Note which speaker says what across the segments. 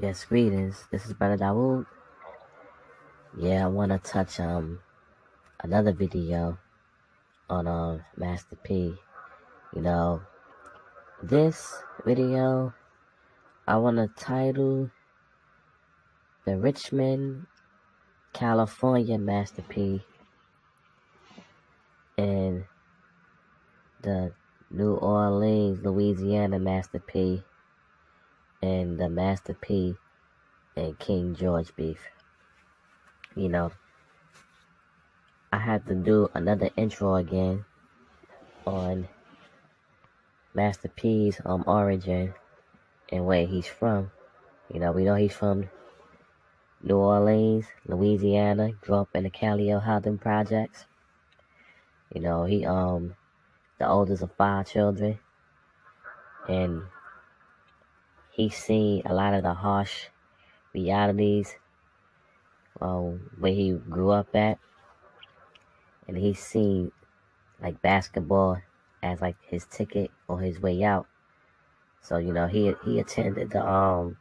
Speaker 1: Yes, greetings. This is Brother Dawood. Yeah, I wanna touch another video on Master P. You know, this video I wanna title the Richmond, California Master P and the New Orleans, Louisiana Master P and the Master P and King George beef. You know, I had to do another intro again on Master P's origin and where he's from. You know, we know he's from New Orleans, Louisiana. Grew up in the Calio housing projects. You know, he the oldest of 5 children, and he's seen a lot of the harsh realities where he grew up at, and he's seen like basketball as like his ticket or his way out. So you know, he attended the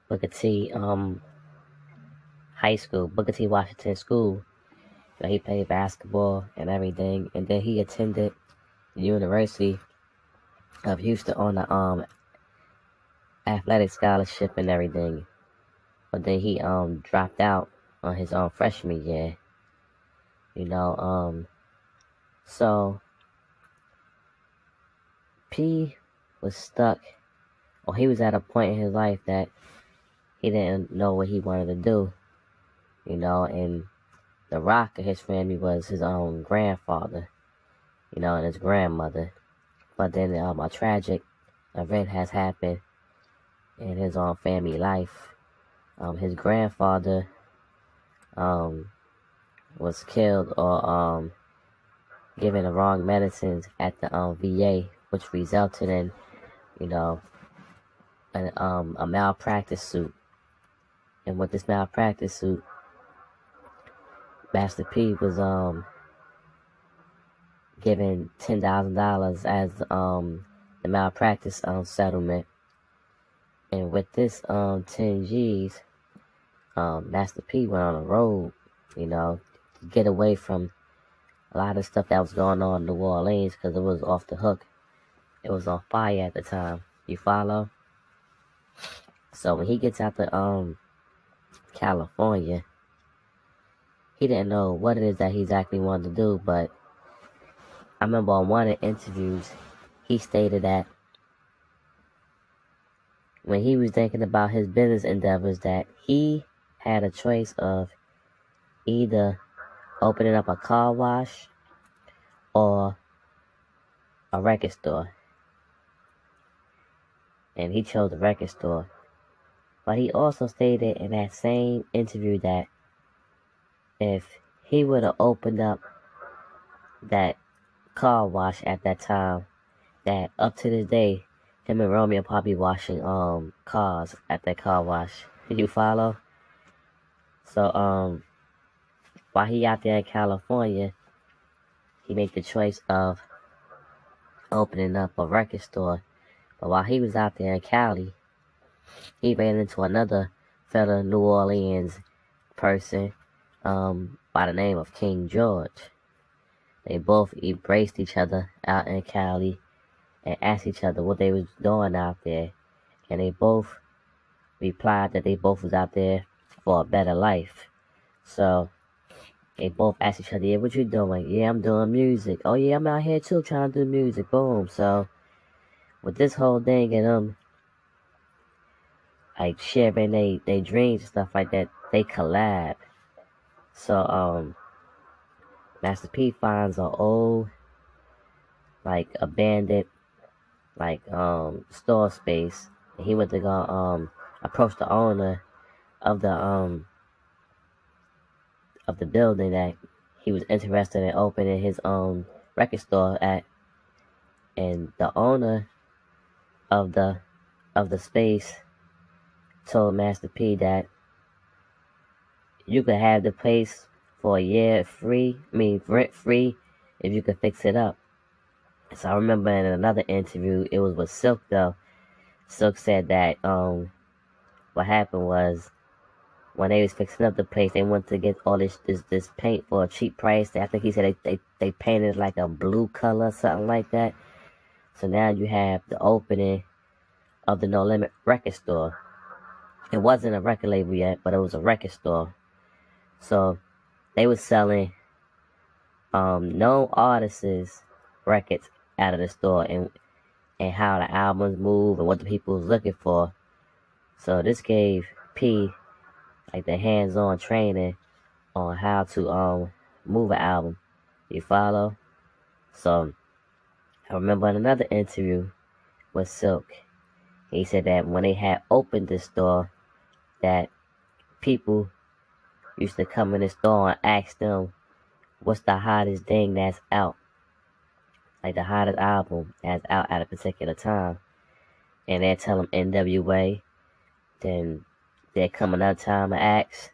Speaker 1: Booker T high school, Booker T Washington school. You know, he played basketball and everything, and then he attended the University of Houston on the athletic scholarship and everything. But then he dropped out on his freshman year. You know, so P was stuck, or he was at a point in his life that he didn't know what he wanted to do. You know, and the rock of his family was his own grandfather, you know, and his grandmother. But then a tragic event has happened in his own family life. His grandfather was killed or given the wrong medicines at the VA, which resulted in, you know, a malpractice suit. And with this malpractice suit, Master P was given $10,000 as the malpractice settlement. And with this 10 G's, Master P went on a road, you know, to get away from a lot of stuff that was going on in New Orleans, because it was off the hook. It was on fire at the time. You follow? So when he gets out to California, he didn't know what it is that he exactly wanted to do, but I remember on one of the interviews, he stated that when he was thinking about his business endeavors, that he had a choice of either opening up a car wash or a record store. And he chose the record store. But he also stated in that same interview that if he would have opened up that car wash at that time, that up to this day, him and Romeo probably washing cars at that car wash. You follow? So while he out there in California, he made the choice of opening up a record store. But while he was out there in Cali, he ran into another fellow New Orleans person by the name of King George. They both embraced each other out in Cali and asked each other what they was doing out there. And they both replied that they both was out there for a better life. So they both asked each other, yeah, what you doing? Yeah, I'm doing music. Oh yeah, I'm out here too trying to do music. Boom. So with this whole thing and like sharing they dreams and stuff like that, they collab. So Master P finds an old, like, abandoned, like store space, and he went to go approach the owner of the building that he was interested in opening his own record store at. And the owner of the space told Master P that you could have the place for a year rent free, if you could fix it up. So I remember in another interview, it was with Silk though. Silk said that what happened was when they was fixing up the place, they wanted to get all this paint for a cheap price. I think he said they painted like a blue color, something like that. So now you have the opening of the No Limit record store. It wasn't a record label yet, but it was a record store. So they was selling known artists' records out of the store, and how the albums move and what the people was looking for. So this gave P like the hands-on training on how to move an album. You follow? So I remember in another interview with Silk, he said that when they had opened the store, that people used to come in the store and ask them what's the hottest thing that's out, like the hottest album that's out at a particular time, and they'd tell them NWA. Then they'd come another time and ask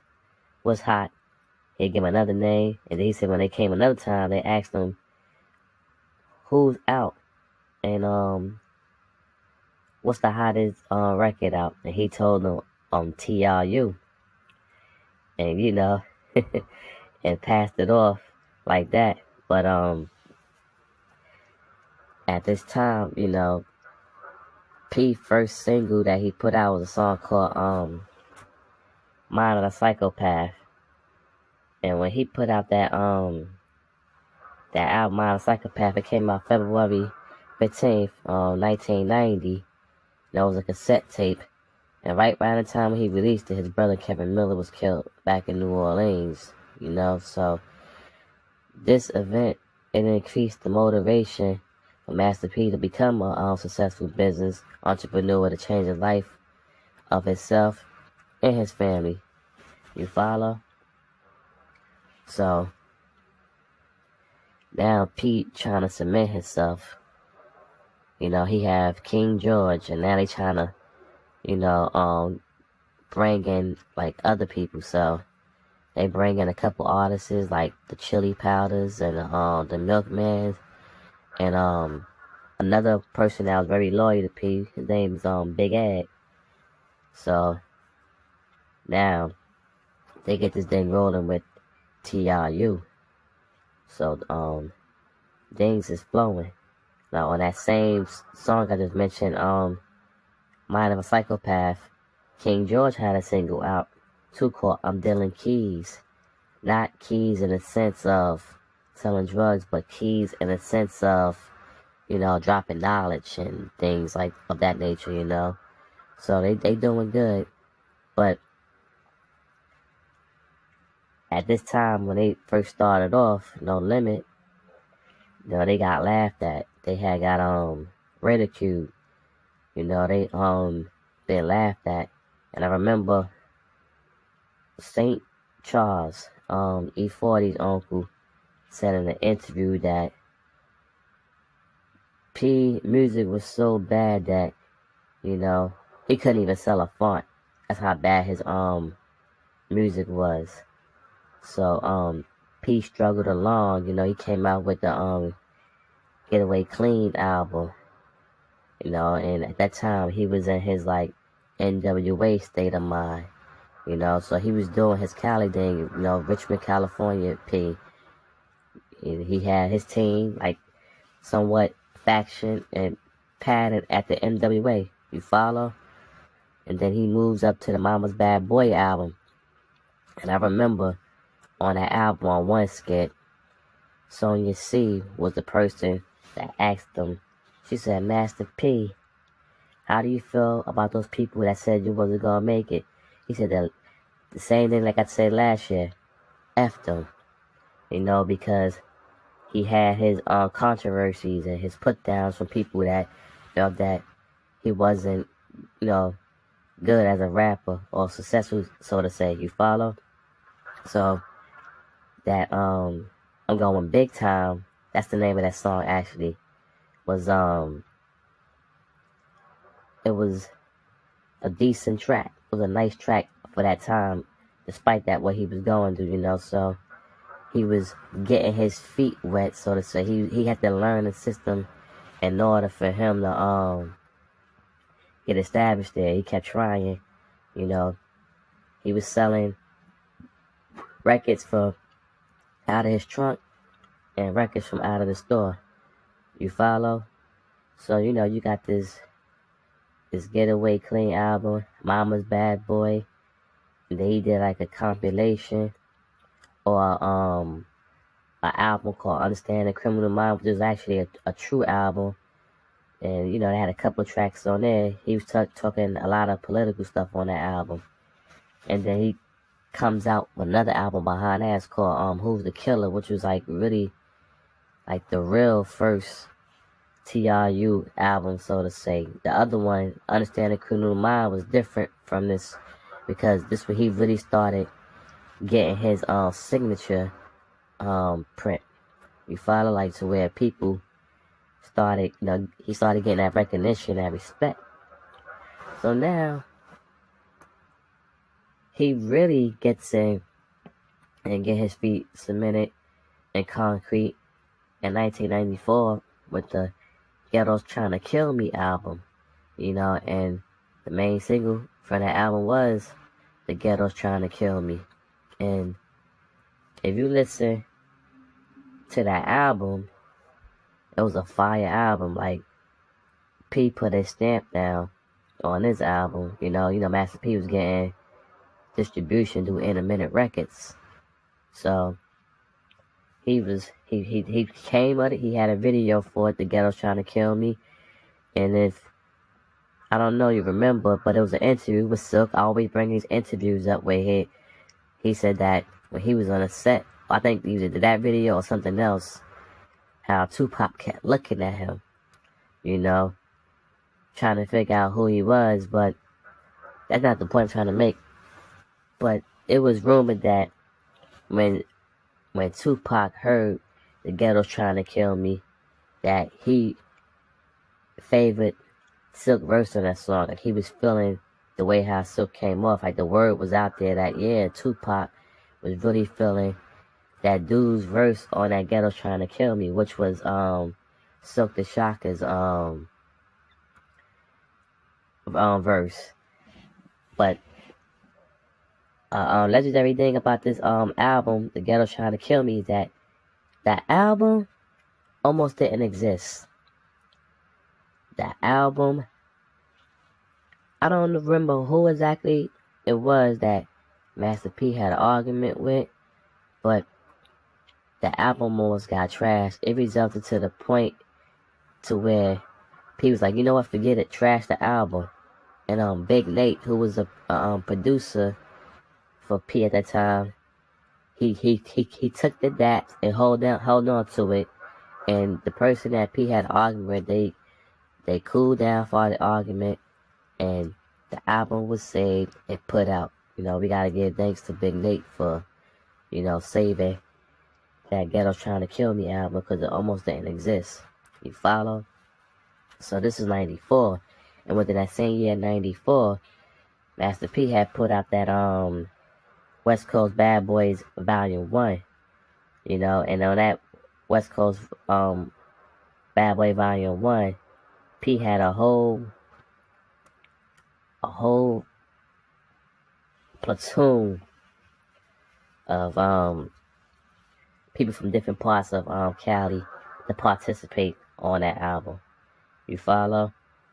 Speaker 1: what's hot. He'd give them another name, and then he said when they came another time, they asked them who's out and what's the hottest record out, and he told them t.r.u, and and passed it off like that. But at this time, P first single that he put out was a song called Mind of a Psychopath. And when he put out that album Mind of a Psychopath, it came out February 15th, 1990. That was a cassette tape. And right around the time when he released it, his brother Kevin Miller was killed back in New Orleans. So this event, it increased the motivation for Master P to become a successful business entrepreneur to change the life of himself and his family. You follow? So now Pete trying to cement himself. He have King George, and now they trying to, bring in like other people. So they bring in a couple artists like the Chili Powders and the Milkmans, and another person that was very loyal to P. His name is Big Ed. So now they get this thing rolling with t.r.u. So things is flowing. Now on that same song I just mentioned, Mind of a Psychopath, King George had a single out too called I'm Dealing Keys. Not keys in the sense of selling drugs, but keys in the sense of, dropping knowledge and things like of that nature, So they doing good. But at this time when they first started off, No Limit, they got laughed at. They had got ridiculed. They been laughed at. And I remember St. Charles, E40's uncle, said in an interview that P music was so bad that, he couldn't even sell a font. That's how bad his music was. So P struggled along, he came out with the Get Away Clean album. And at that time he was in his like NWA state of mind. So he was doing his Cali thing, Richmond, California, P. He had his team, like, somewhat faction and pattern at the NWA. You follow? And then he moves up to the Mama's Bad Boy album. And I remember on that album, on one skit, Sonia C was the person that asked him. She said, Master P, how do you feel about those people that said you wasn't going to make it? He said that the same thing like I said last year. F them. Because he had his controversies and his put downs from people that felt that he wasn't, good as a rapper or successful, so to say. You follow? So that I'm going big time. That's the name of that song actually. Was it was a decent track. It was a nice track for that time, despite that what he was going through, so he was getting his feet wet, so to say. He had to learn the system in order for him to get established there. He kept trying, You know, he was selling records from out of his trunk and records from out of the store. You follow? So, you know, you got this Getaway Clean album, Mama's Bad Boy. And then he did like a compilation or an album called Understand the Criminal Mind, which is actually a true album. And, you know, they had a couple of tracks on there. He was talking a lot of political stuff on that album. And then he comes out with another album behind that. It's called Who's the Killer, which was like really like the real first t.r.u. album, so to say. The other one, Understand the Criminal Mind, was different from this because this when he really started getting his signature print. You follow, like, to where people started, you know, he started getting that recognition and respect. So now he really gets in and get his feet cemented in concrete in 1994 with the Ghetto's Trying to Kill Me album, you know, and the main single from that album was The Ghetto's Trying to Kill Me. And if you listen to that album, it was a fire album. Like, P put his stamp down on his album. You know, Master P was getting distribution through Intermittent Records. So he came at it. He had a video for it, The Ghetto's Trying to Kill Me. And if I don't know you remember, but it was an interview with Silk. I always bring these interviews up where he said that when he was on a set, I think either that video or something else, how Tupac kept looking at him, you know, trying to figure out who he was. But that's not the point I'm trying to make. But it was rumored that when Tupac heard The Ghetto's Trying to Kill Me, that he favored Silk verse on that song. Like, he was feeling the way how Silk came off. Like, the word was out there that, yeah, Tupac was really feeling that dude's verse on that Ghetto's Trying to Kill Me, which was Silk the Shocker's verse. But legendary thing about this album, The Ghetto's Trying to Kill Me, is that that album almost didn't exist. That album, I don't remember who exactly it was that Master P had an argument with, but the album almost got trashed. It resulted to the point to where P was like, you know what, forget it, trash the album. And Big Nate, who was a producer for P at that time, he took that and held on to it. And the person that P had an argument with, they cooled down for the argument, and the album was saved and put out. You know, we gotta give thanks to Big Nate for, you know, saving that Ghetto's Trying to Kill Me album, because it almost didn't exist. You follow? So this is 94. And within that same year, 94, Master P had put out that West Coast Bad Boys Volume 1. You know, and on that West Coast Bad Boy Volume 1, P had a whole platoon of people from different parts of Cali to participate on that album. You follow?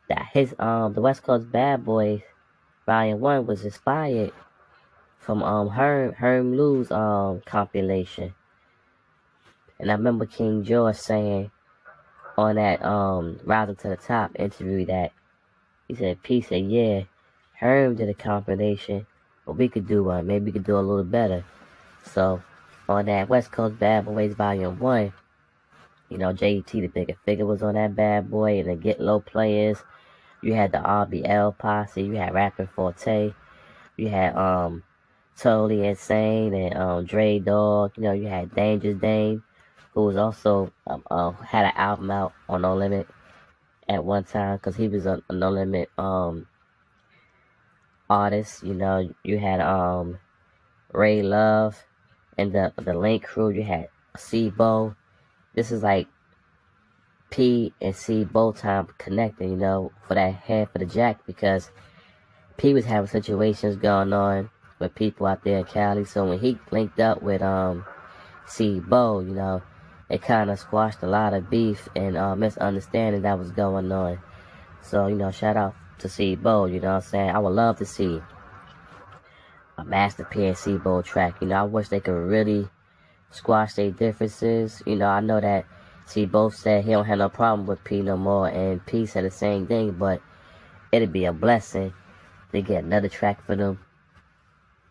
Speaker 1: That his the West Coast Bad Boys Volume 1 was inspired from Herm Lou's compilation. And I remember King George saying on that Rising to the Top interview that he said, P said, yeah, Herm did a compilation, but we could do one. Maybe we could do a little better. So on that West Coast Bad Boys Volume 1, you know, J.E.T. the Bigger Figure was on that bad boy, and the Get Low Players. You had the RBL Posse, you had Rappin' Forte, you had Totally Insane and Dre Dog, you know, you had Dangerous Dame, who was also had an album out on No Limit at one time, because he was a No Limit artist. You know, you had Ray Love and the Link Crew. You had C-Bo. This is like P and C both time connecting, you know, for that head for the jack, because P was having situations going on with people out there in Cali. So when he linked up with C. Bo, it kind of squashed a lot of beef and misunderstanding that was going on. So, shout out to C. Bo, you know what I'm saying? I would love to see a Master P and C. Bo track. I wish they could really squash their differences. I know that C. Bo said he don't have no problem with P no more, and P said the same thing, but it'd be a blessing to get another track for them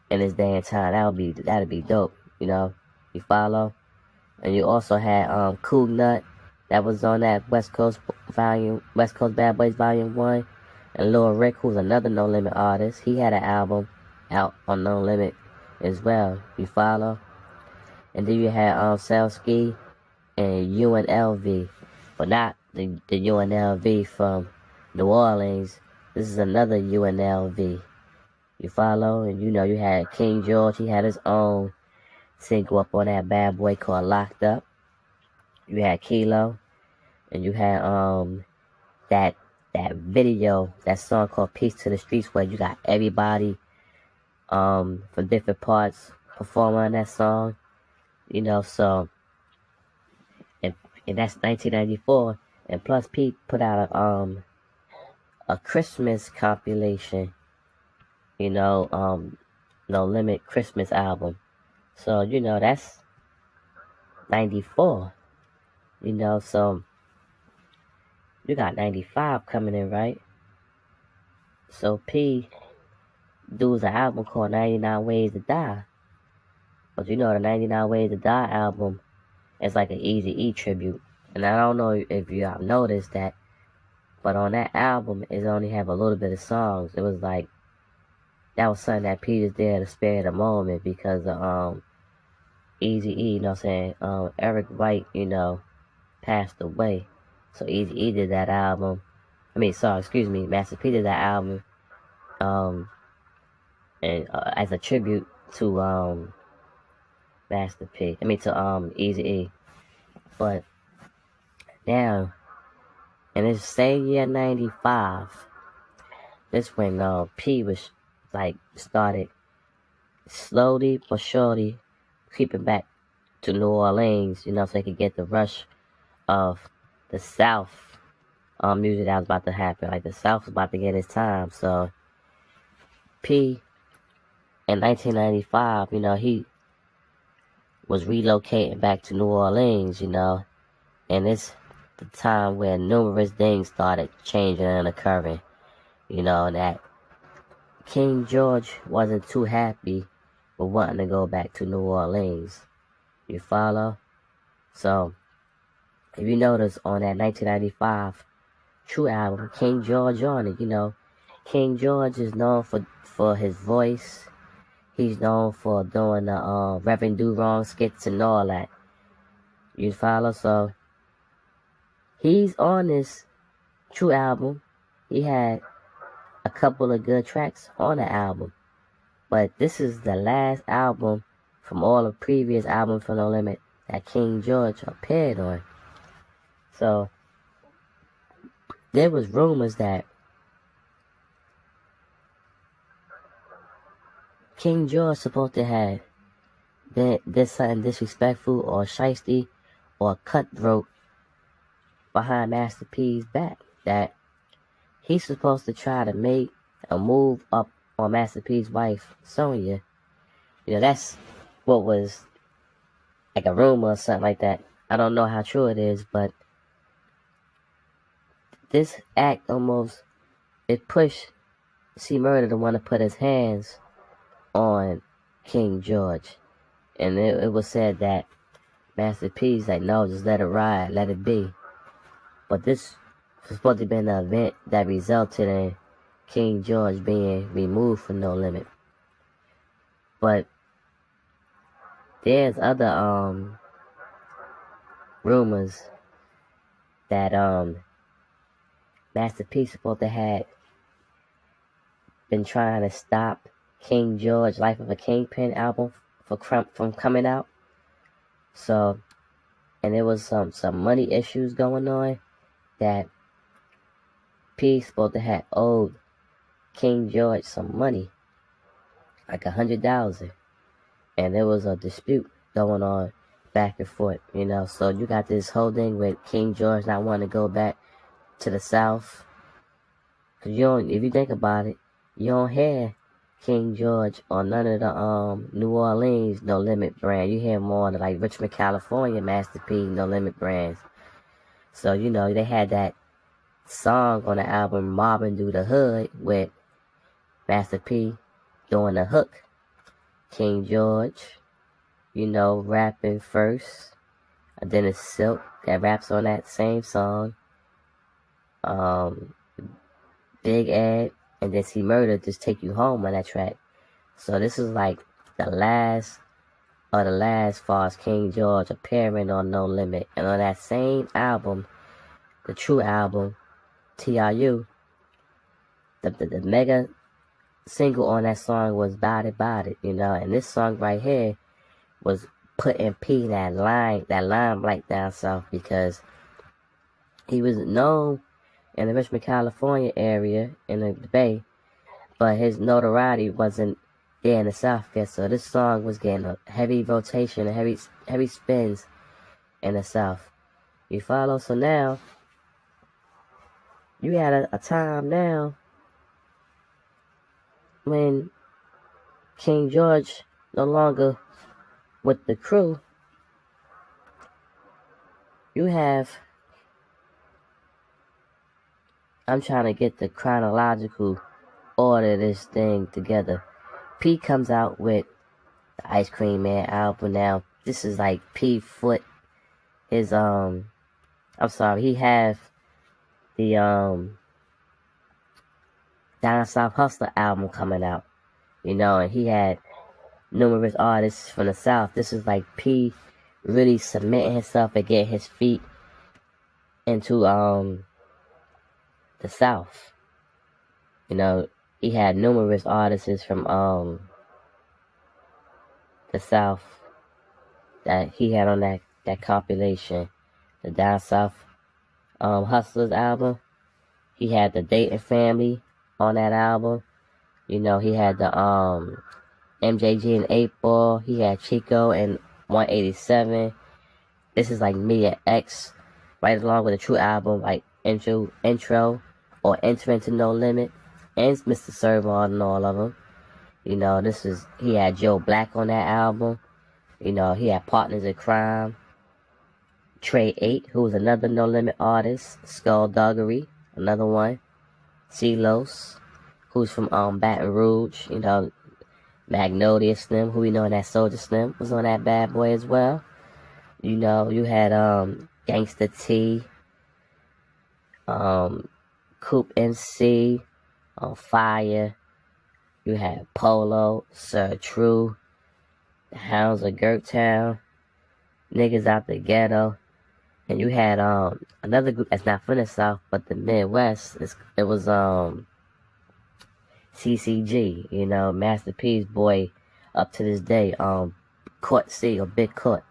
Speaker 1: in this day and time. That'd be dope, You follow? And you also had Cool Nut that was on that West Coast Bad Boys Volume 1. And Lil Rick, who's another No Limit artist, he had an album out on No Limit as well. You follow? And then you had Selski and UNLV. But not the UNLV from New Orleans. This is another UNLV. You follow? And you had King George, he had his own single up on that bad boy called Locked Up. You had Kilo, and you had that video, that song called Peace to the Streets, where you got everybody from different parts performing on that song. So and that's 1994, and plus Pete put out a Christmas compilation, No Limit Christmas album. So that's 94. So you got 95 coming in, right? So P does an album called 99 Ways to Die. But the 99 Ways to Die album is like an Eazy-E tribute. And I don't know if you have noticed that, but on that album, it only have a little bit of songs. It was like, that was something that P just did to spare the moment because of Eazy-E, Eric White, passed away. So Eazy-E did that album. Master P did that album, and as a tribute to Master P. To Eazy-E. But now, in this same year, 95, this when P was started slowly but surely creeping back to New Orleans, so he could get the rush of the South music that was about to happen. Like the South was about to get his time. So P in 1995, he was relocating back to New Orleans, and it's the time where numerous things started changing and occurring, that King George wasn't too happy with wanting to go back to New Orleans. You follow? So if you notice on that 1995 True album, King George on it, King George is known for his voice. He's known for doing the Reverend Do Wrong skits and all that. You follow? So he's on this True album. He had a couple of good tracks on the album. But this is the last album from all the previous albums from No Limit that King George appeared on. So there was rumors that King George supposed to have did something disrespectful or shiesty or cutthroat behind Master P's back. That he's supposed to try to make a move up on Master P's wife, Sonya. That's what was like a rumor or something like that. I don't know how true it is, but this act it pushed C. Murder to want to put his hands on King George. And it was said that Master P's like, no, just let it ride, let it be. But this was supposed to be an event that resulted in King George being removed from No Limit. But there's other rumors that Master P supposed to have been trying to stop King George Life of a Kingpin album from coming out. So, and there was some money issues going on that P supposed to have owed King George some money, like $100,000, and there was a dispute going on back and forth, you know. So you got this whole thing with King George not wanting to go back to the South, cause you don't. If you think about it, you don't hear King George on none of the New Orleans No Limit brand. You hear more of like Richmond, California, Master P No Limit brands. So you know they had that song on the album Mobbing Through the Hood with Master P doing the hook. King George, you know, rapping first. And then it's Silk that raps on that same song. Big Ed, and then C Murder Just Take You Home on that track. So this is like the last of the last far as King George appearing on No Limit. And on that same album, the true album, t.r.u, the mega single on that song was Bout It, you know. And this song right here was putting P that limelight down south, because he was known in the Richmond, California area in the Bay, but his notoriety wasn't there in the South yet. So this song was getting a heavy rotation and heavy spins in the South. You follow? So now you had a time now when King George no longer with the crew. You have, I'm trying to get the chronological order of this thing together. P comes out with the Ice Cream Man album. Now this is like P foot his he have the Down South Hustler album coming out, you know, and he had numerous artists from the South. This is like P really cementing himself and getting his feet into the South. You know, he had numerous artists from the South that he had on that compilation, the Down South Hustlers album. He had the Dayton Family on that album. You know, he had the MJG and 8 Ball. He had Chico and 187. This is like Media X, right along with a true album like intro or Enter Into No Limit, and Mr. Servon and all of them. You know, he had Joe Black on that album. You know, he had Partners in Crime, Trey 8, who was another No Limit artist, Skullduggery, another one, CeeLos, who's from Baton Rouge, you know, Magnolia Slim, who we know in that Soldier Slim, was on that bad boy as well. You know, you had Gangsta T, Coop MC, on Fire. You had Polo, Sir True, the Hounds of Gertown, Niggas Out the Ghetto. And you had another group that's not from the South but the Midwest. It was CCG, you know, Master P's boy up to this day, Court C or Big Court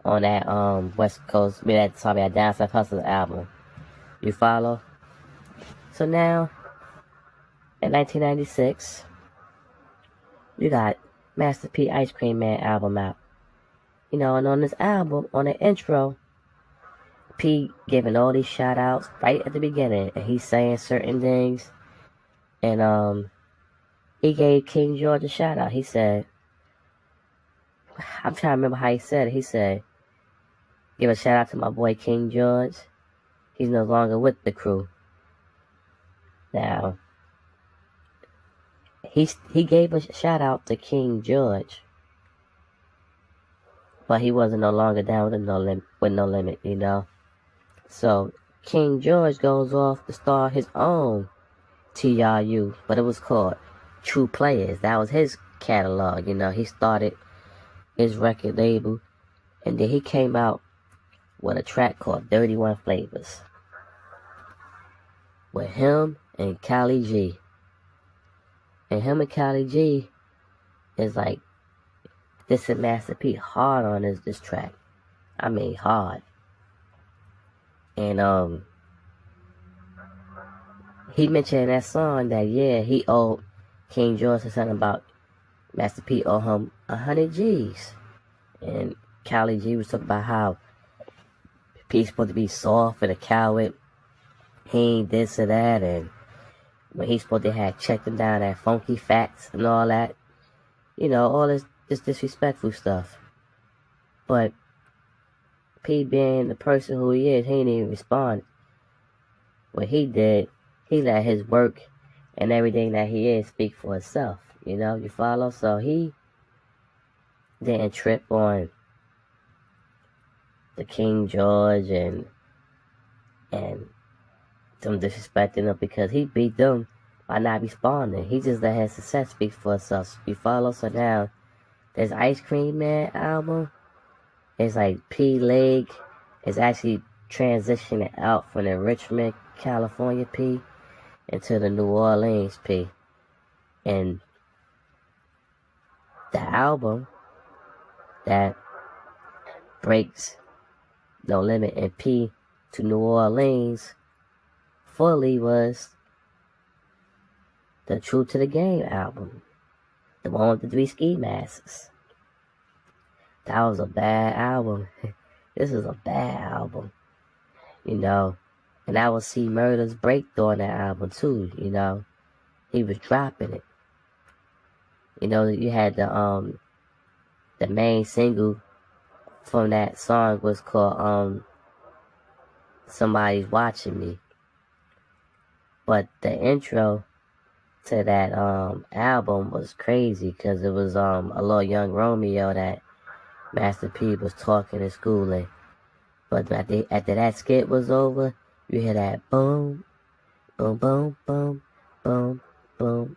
Speaker 1: on that West Coast, that Down South Hustle album. You follow? So now in 1996, you got Master P Ice Cream Man album out. You know, and on this album, on the intro, P giving all these shout outs right at the beginning, and he's saying certain things. And he gave King George a shout out. He said, I'm trying to remember how he said it. He said, give a shout out to my boy King George. He's no longer with the crew. Now, he gave a shout out to King George, but he wasn't no longer down with No Limit, you know. So King George goes off to start his own t.r.u, but it was called True Players. That was his catalog, you know. He started his record label, and then he came out with a track called 31 Flavors with him and Cali G. And him and Cali G is like, this is Master P hard on this track. I mean hard. And he mentioned in that song that, yeah, he owed King George something about Master P owed him 100 G's. And Cali G was talking about how P's supposed to be soft and a coward. He ain't this or that. And when he's supposed to have checked him down at funky facts and all that. You know, all this disrespectful stuff. But P being the person who he is, he didn't even respond. What he did, he let his work and everything that he is speak for itself. You know, you follow? So he didn't trip on the King George and them disrespecting him because he beat them by not responding. He just let his success speak for itself. You follow? So now, this Ice Cream Man album, it's like P Leg is actually transitioning out from the Richmond, California P into the New Orleans P. And the album that breaks No Limit and P to New Orleans fully was the True to the Game album. The one with the 3 ski masks. That was a bad album. This is a bad album. You know. And I would see Murder's breakthrough on that album too, you know. He was dropping it. You know, you had the main single from that song was called Somebody's Watching Me. But the intro to that album was crazy because it was a little young Romeo that Master P was talking in school. But after that skit was over, you hear that boom, boom, boom, boom, boom, boom,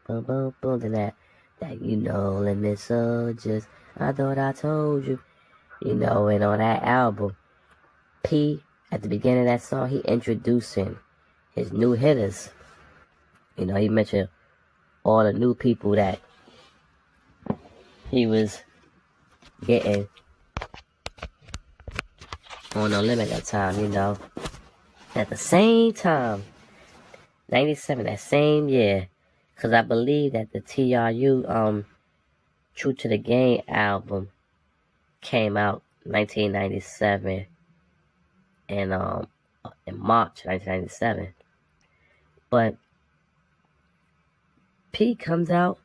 Speaker 1: boom, boom, boom, then that you know, limit soldiers, I thought I told you, you know. And on that album, P, at the beginning of that song, he introducing his new hitters. You know, he mentioned all the new people that he was getting on No Limit that time, you know. At the same time, 97, that same year, because I believe that the t.r.u. True to the Game album came out 1997 and in March 1997. But P coming out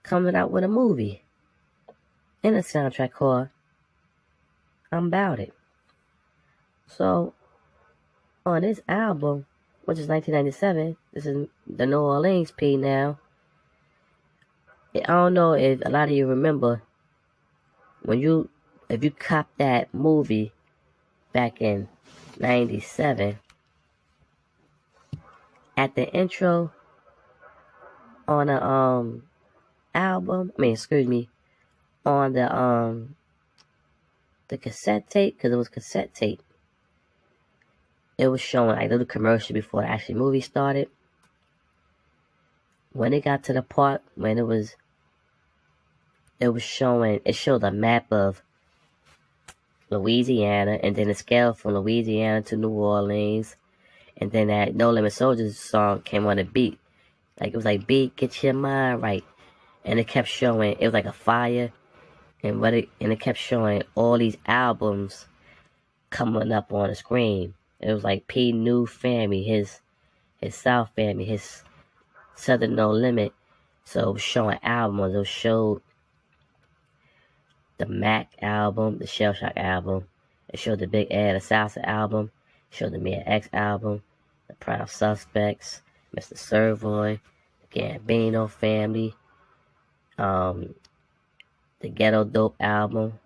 Speaker 1: with a movie and a soundtrack called I'm Bout It. So on this album, which is 1997, this is the New Orleans P now. I don't know if a lot of you remember if you copped that movie back in 97, at the intro on the album, on the cassette tape, because it was cassette tape, it was showing like a little commercial before the actual movie started. When it got to the part when it showed a map of Louisiana, and then the scale from Louisiana to New Orleans, and then that No Limit Soldiers song came on the beat. Like, it was like, beat, get your mind right. And it kept showing, it was like a fire, and it kept showing all these albums coming up on the screen. It was like P New Family, his South Family, his Southern No Limit. So it was showing albums. It showed the Mac album, the Shell Shock album. It showed the Big Ed, the Salsa album. It showed the Mia X album, the Prime Suspects, Mr. Servoy, the Gambino Family, the Ghetto Dope album.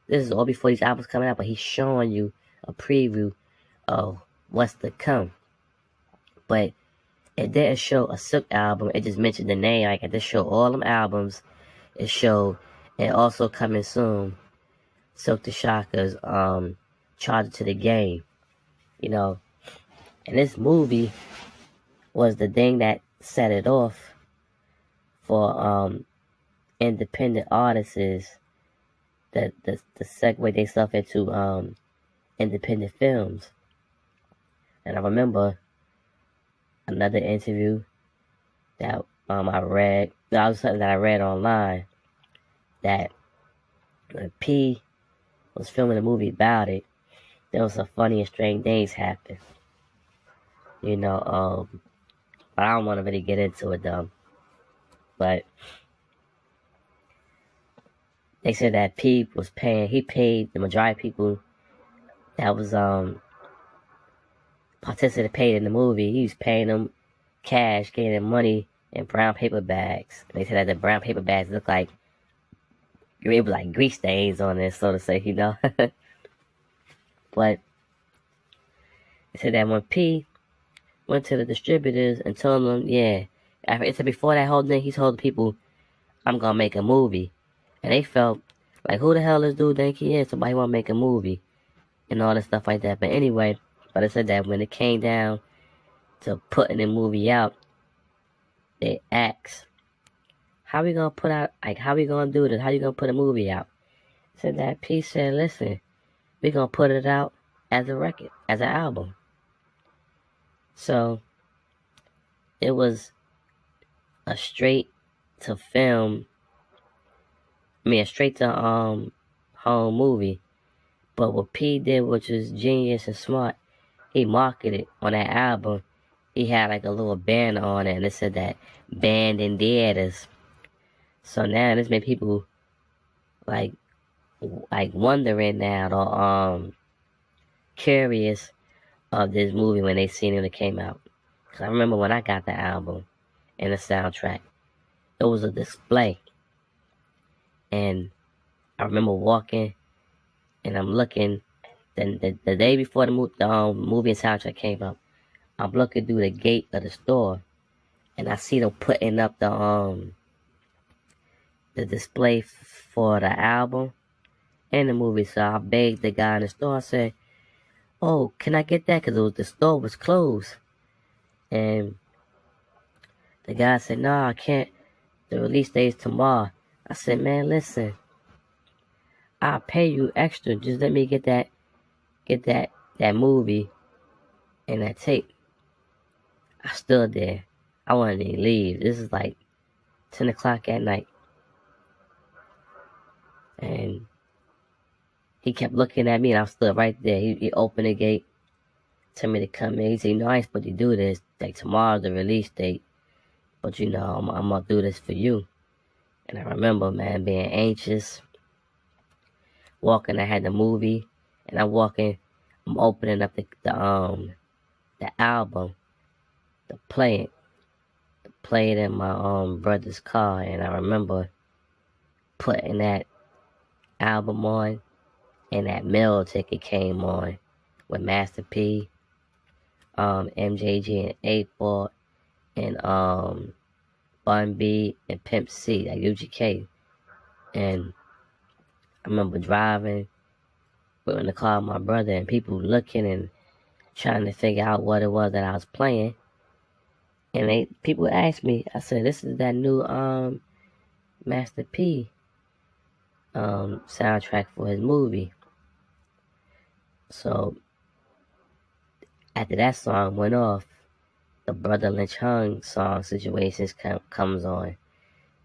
Speaker 1: This is all before these albums coming out, but he's showing you a preview of what's to come. But it didn't show a Silk album. It just mentioned the name. Like, it just showed all them albums. It showed, and also coming soon, Silk the Shockers, Charge to the Game. You know, and this movie was the thing that set it off for independent artists, that the segue they stuff into independent films. And I remember another interview that I read. That was something that I read online, that when P was filming a movie about it, there was some funny and strange things happen. You know, but I don't want to really get into it though. But they said that P was paying. He paid the majority of people that was participated in the movie. He was paying them cash, getting them money in brown paper bags. And they said that the brown paper bags look like it was like grease stains on it, so to say, you know. But they said that when P went to the distributors and told them, yeah, it said before that whole thing, he told the people, I'm gonna make a movie. And they felt like, who the hell is dude think he is? Somebody wanna make a movie and all this stuff like that. But anyway, but I said that when it came down to putting the movie out, they asked, how we gonna put out, like, how we gonna do this? How you gonna put a movie out? I said that P said, listen, we gonna put it out as a record, as an album. So it was a straight to film, a straight to home movie. But what P did, which was genius and smart, he marketed on that album. He had like a little banner on it, and it said that banned in theaters. So now this made people like wondering now, or curious of this movie when they seen it when it came out. Cause I remember when I got the album and the soundtrack, it was a display, and I remember walking and I'm looking. Then the day before the movie and soundtrack came up, I'm looking through the gate of the store, and I see them putting up the display for the album and the movie. So I begged the guy in the store. I said, "Oh, can I get that?" Because the store was closed, and the guy said, "No, I can't. The release date is tomorrow." I said, "Man, listen, I'll pay you extra. Just let me get that movie and that tape." I stood there. I wanted to leave. This is like 10 o'clock at night. And he kept looking at me, and I stood right there. He opened the gate, told me to come in. He said, I ain't supposed to do this. Like, tomorrow's the release date. But, I'm going to do this for you. And I remember, man, being anxious. Walking, I had the movie. And I'm opening up the album to play it in my brother's car. And I remember putting that album on, and that mail ticket came on with Master P, MJG and 8-Ball, and Bun B and Pimp C, like UGK. And I remember driving in the car with my brother, and people looking and trying to figure out what it was that I was playing. And people asked me, I said, this is that new Master P soundtrack for his movie. So after that song went off, the Brother Lynch Hung song Situations comes on.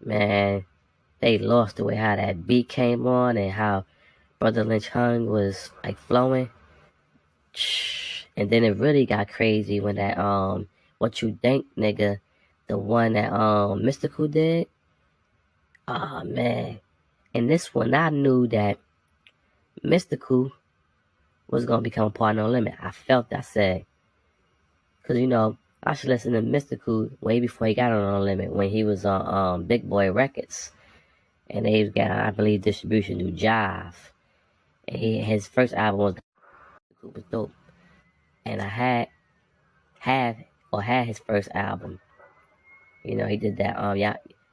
Speaker 1: Man, they lost the way how that beat came on and how Brother Lynch Hung was like flowing. And then it really got crazy when that What You Think nigga, the one that Mystical did. Oh man. And this one I knew that Mystical was gonna become a part of No Limit. I felt that, said, cause I should listen to Mystical way before he got on No Limit, when he was on Big Boy Records, and they got, I believe, distribution through Jive. And his first album was dope, and I had his first album. He did that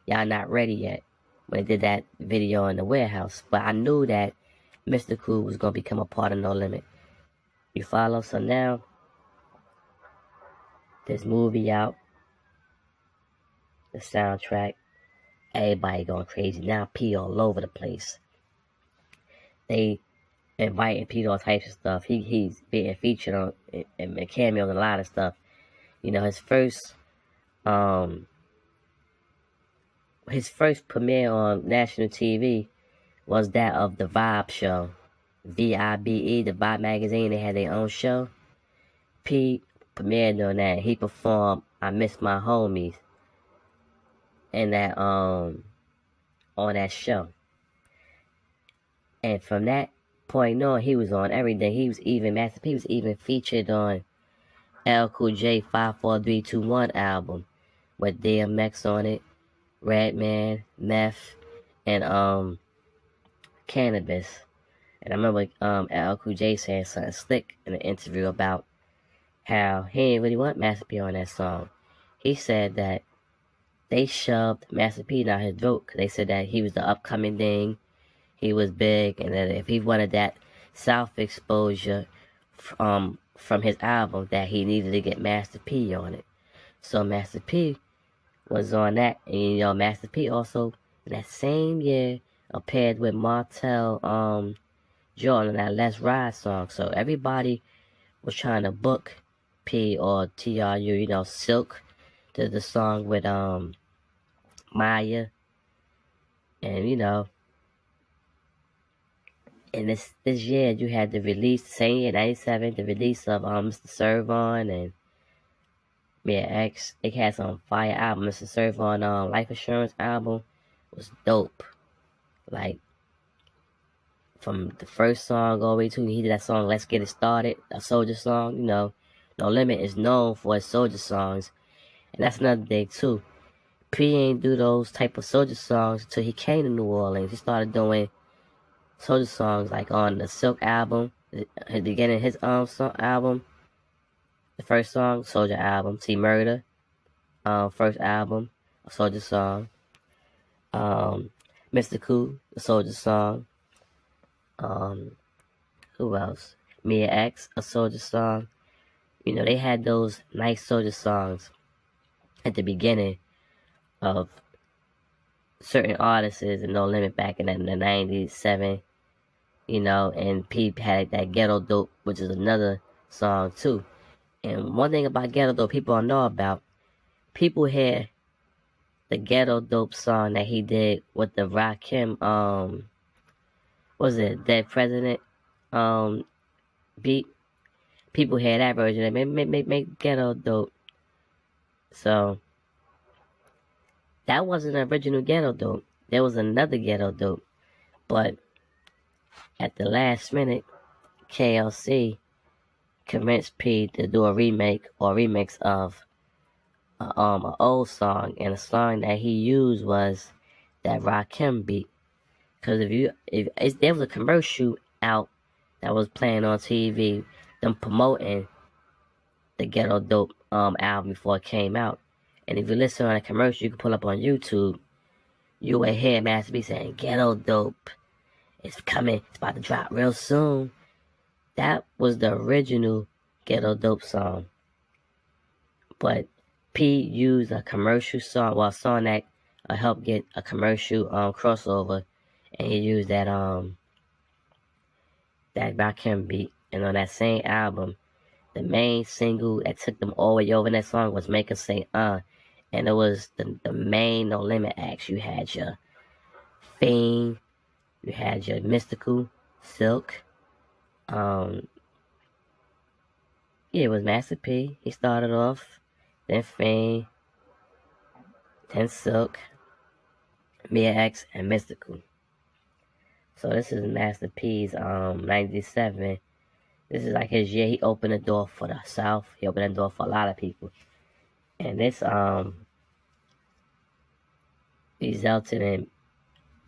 Speaker 1: y'all not ready yet, when he did that video in the warehouse. But I knew that Mystical was gonna become a part of No Limit. You follow? So now this movie out, the soundtrack, everybody going crazy. Now P all over the place. They inviting P to all types of stuff. He's being featured on and cameos and a lot of stuff. You know, his first premiere on national TV was that of the Vibe show. VIBE, the Vibe magazine, they had their own show. P premiered on that. He performed I Miss My Homies in that on that show. And from that point on, he was on everything. Master P was even featured on L Cool J 54321 album with DMX on it, Redman, Meth, and Cannabis. And I remember L Cool J saying something slick in an interview about how he didn't really want Master P on that song. He said that they shoved Master P down his throat because they said that he was the upcoming thing, he was big, and that if he wanted that South exposure from his album, that he needed to get Master P on it. So Master P was on that, and you know, Master P also in that same year appeared with Martell Jordan on that Let's Ride song. So everybody was trying to book P or t.r.u, you know, Silk, to the song with Maya, and you know, and this year you had the release, same year, 97, the release of Mr. Servon and X. It had some fire album. Mr. Servon Life Assurance album was dope. Like from the first song all the way to he did that song Let's Get It Started, a soldier song, you know. No Limit is known for his soldier songs. And that's another thing too. P ain't do those type of soldier songs until he came to New Orleans. He started doing soldier songs like on the Silk album, at the beginning of his album, the first song, Soldier album, See Murder, first album, a soldier song, Mystical, a soldier song, who else? Mia X, a soldier song. You know, they had those nice soldier songs at the beginning of certain artists and No Limit back in the 97, you know, and P had that Ghetto Dope, which is another song too. And one thing about Ghetto Dope people don't know about, people hear the Ghetto Dope song that he did with the Rakim, was it Dead President beat? People hear that version, they make Ghetto Dope. So that wasn't the original Ghetto Dope. There was another Ghetto Dope, but at the last minute, KLC convinced P to do a remake or remix of an old song, and the song that he used was that Rakim beat. Because if there was a commercial out that was playing on TV, them promoting the Ghetto Dope album before it came out, and if you listen on a commercial, you can pull up on YouTube, you will hear Master B saying Ghetto Dope, it's coming, it's about to drop real soon. That was the original Ghetto Dope song. But P used a commercial song, well, a song that helped get a commercial crossover, and he used that Rakim beat. And on that same album, the main single that took them all the way over in that song was Make Us Say and it was the main No Limit acts. You had your Fiend, you had your Mystical, Silk, yeah, it was Master P. He started off, then Fiend, then Silk, Mia X, and Mystical. So this is Master P's 97. This is like his year. He opened the door for the South. He opened the door for a lot of people. And this resulted in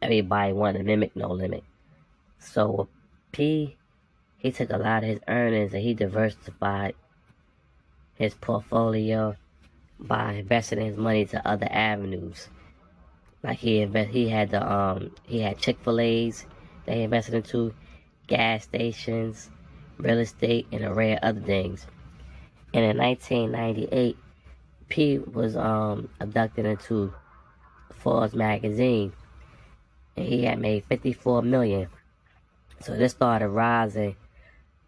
Speaker 1: everybody wanting to mimic No Limit. So P, he took a lot of his earnings and he diversified his portfolio by investing his money to other avenues. Like he had Chick-fil-A's that he invested into, gas stations, real estate, and a array of other things. And in 1998, P was abducted into Forbes magazine, and he had made $54 million. So this started rising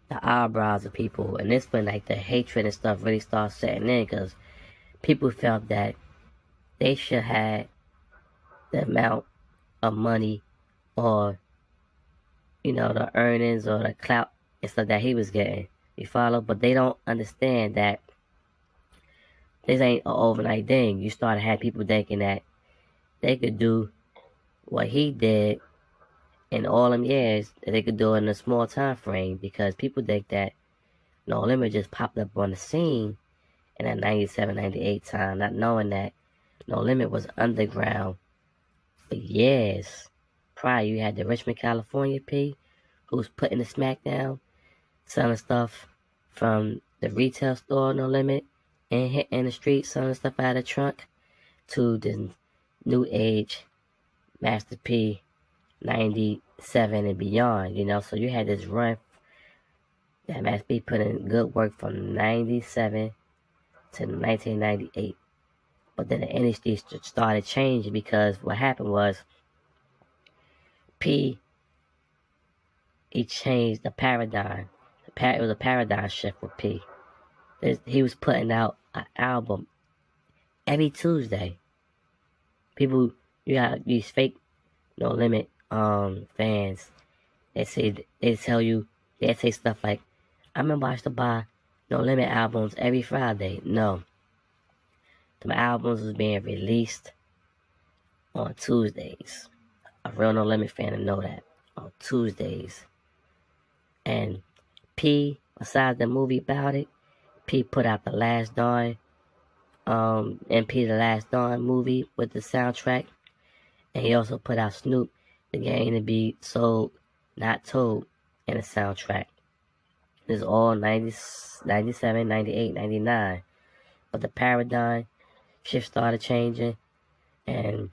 Speaker 1: the eyebrows of people, and this when like the hatred and stuff really started setting in, because people felt that they should have the amount of money, or the earnings or the clout and stuff that he was getting. You follow? But they don't understand that this ain't an overnight thing. You started having people thinking that they could do what he did in all them years, that they could do it in a small time frame, because people think that No Limit just popped up on the scene in that 97, 98 time, not knowing that No Limit was underground for years. Prior, you had the Richmond, California P, who was putting the smack down, selling stuff from the retail store, No Limit, and hitting the street, selling stuff out of the trunk, to the new age Master P, 97 and beyond, So you had this run that Master P put in good work from 97 to 1998. But then the industry started changing, because what happened was P, he changed the paradigm. It was a paradigm shift with P. He was putting out an album every Tuesday. People, you got these fake No Limit fans. They tell you, they say stuff like, I remember I used to buy No Limit albums every Friday. No. The albums was being released on Tuesdays. A real No Limit fan to know that. On Tuesdays. And P, besides the movie Bout It, P put out The Last Dawn, MP The Last Dawn movie with the soundtrack. And he also put out Snoop, The Game to Be Sold, Not Told, in the soundtrack. This is all 90, 97, 98, 99. But the paradigm shift started changing, and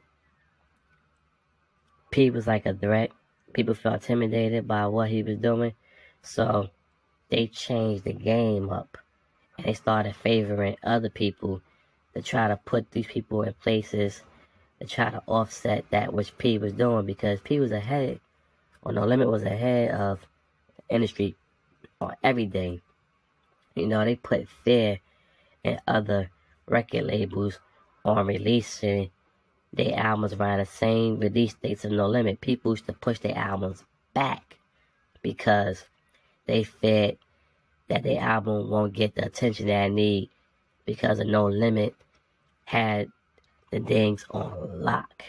Speaker 1: P was like a threat. People felt intimidated by what he was doing. So they changed the game up, and they started favoring other people to try to put these people in places to try to offset that which P was doing, because P was ahead, or No Limit was ahead of the industry on everything. They put fear in other record labels on releasing their albums around the same release dates of No Limit. People used to push their albums back because they feared that their album won't get the attention that it need, because of No Limit had the things on lock.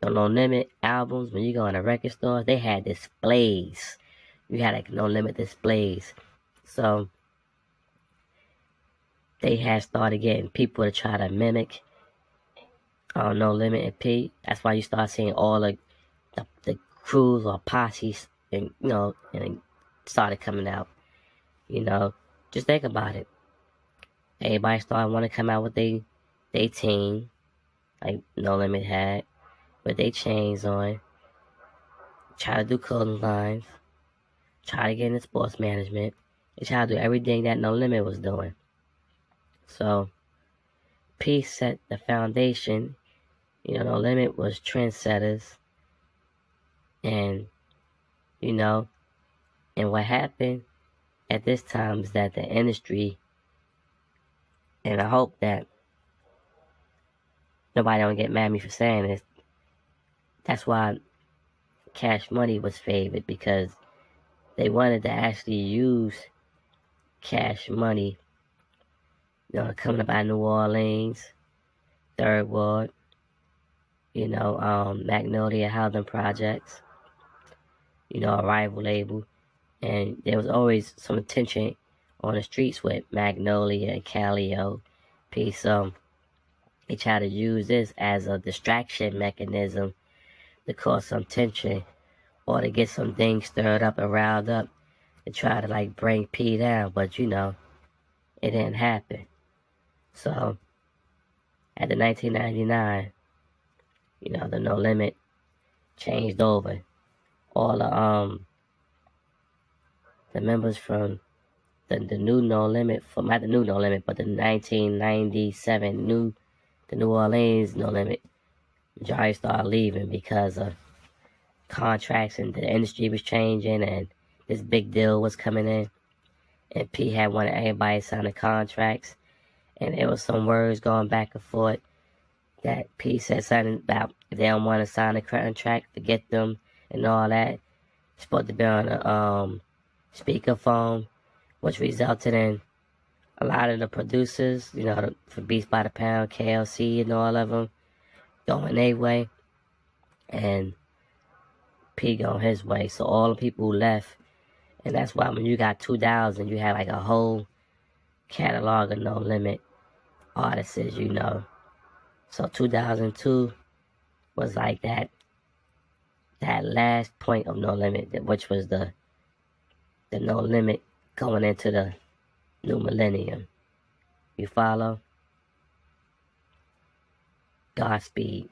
Speaker 1: The No Limit albums, when you go in a record store, they had displays. You had like No Limit displays. So they had started getting people to try to mimic No Limit and P. That's why you start seeing all the crews or posses, and and it started coming out. Just think about it. Everybody started wanting to come out with they team, like No Limit had, with their chains on, try to do clothing lines, try to get into sports management. They try to do everything that No Limit was doing. So P set the foundation. No Limit was trendsetters. And, and what happened at this time is that the industry, and I hope that nobody don't get mad at me for saying this, that's why Cash Money was favored, because they wanted to actually use Cash Money, coming up out of New Orleans, Third Ward, Magnolia Housing Projects, a rival label. And there was always some tension on the streets with Magnolia and Calio P. So they try to use this as a distraction mechanism to cause some tension, or to get some things stirred up and riled up, to try to bring P down. But it didn't happen. So at the 1999, the No Limit changed over. All the members from the new No Limit, not the new No Limit, but the 1997 the New Orleans No Limit, majority started leaving because of contracts, and the industry was changing, and this big deal was coming in, and P had wanted everybody to sign the contracts, and there was some words going back and forth that P said something about if they don't want to sign the contract, forget them and all that. It's supposed to be on a speakerphone, which resulted in a lot of the producers, for Beats by the Pound, KLC, and all of them going their way, and P going his way. So all the people who left, and that's why when you got 2000, you had like a whole catalog of No Limit artists, So 2002 was like that last point of No Limit, which was the No Limit going into the new millennium. You follow? Godspeed.